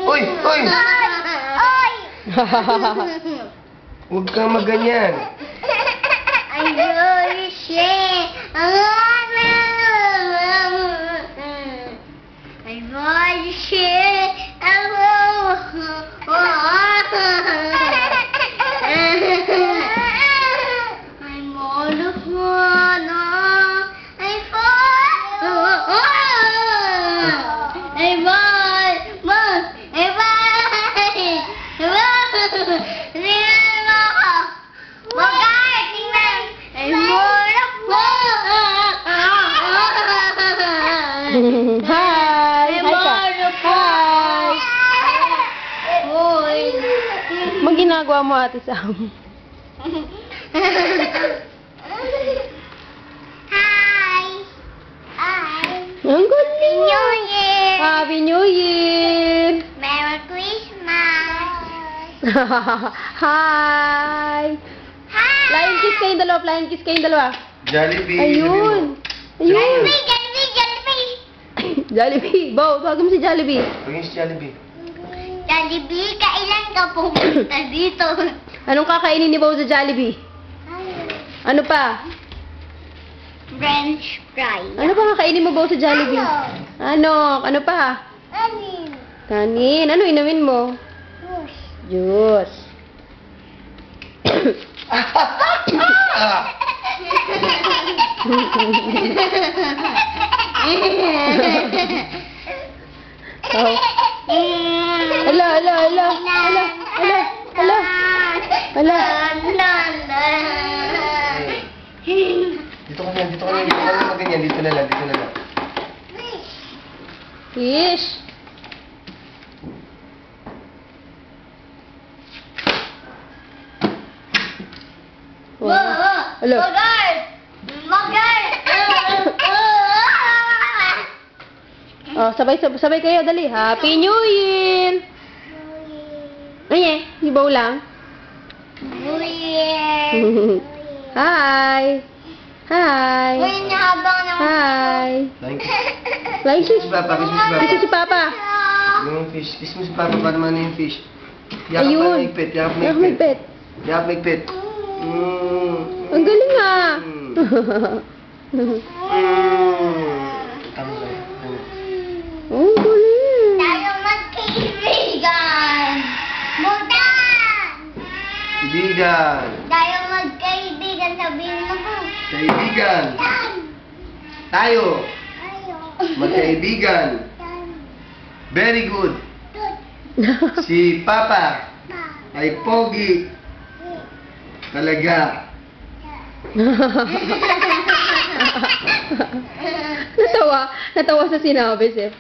Uy! Uy! Huwag kang maganyan. Hi! Hi! Anong ginagawa mo, Ate Sam? Ang galing! Happy New Year! Merry Christmas! Hi! Hi! Flying kiss kayong dalawa, flying kiss kayong dalawa. Jollibee. Ayun! Ayun! Jollibee! Jollibee! Jollibee! Bo, tawagin mo si Jollibee. Pagin si Jollibee. Jollibee, kailan ka pumunta dito? Anong kakainin ni Bo sa Jollibee? Ano pa? French fries. Ano pa kakainin mo, Bo, sa Jollibee? Ano? Ano pa? Anin? Kanin. Ano inumin mo? Juice. Oh. Ala, ala, ala, ala, ala, ala, ala. Dito ka na, dito ka na. Dito ka na maganyan. Dito na lang, dito na lang. Fish. Ala. Oh, sabay kayo, dali. Happy New Year! Ay, si Bo lang. Hi! Hi! Hi! Flying kiss. Flying Kiss fish. si Papa, kiss mo si Papa. Kiss si Papa. Yung fish. Kiss mo si Papa para naman yung fish. Yakap Ayun. na higpit, yakap na Yakap higpit. higpit. Yakap na higpit. Ang galing nga. Tama ba? Ano? Oh, ang galing. Tayo magkaibigan! Mutan! Kaibigan. Tayo magkaibigan, sabihin mo po. Kaibigan. Tayo. Magkaibigan. Very good. Si Papa ay pogi. Talaga. Natawa sa sinabi, Sef.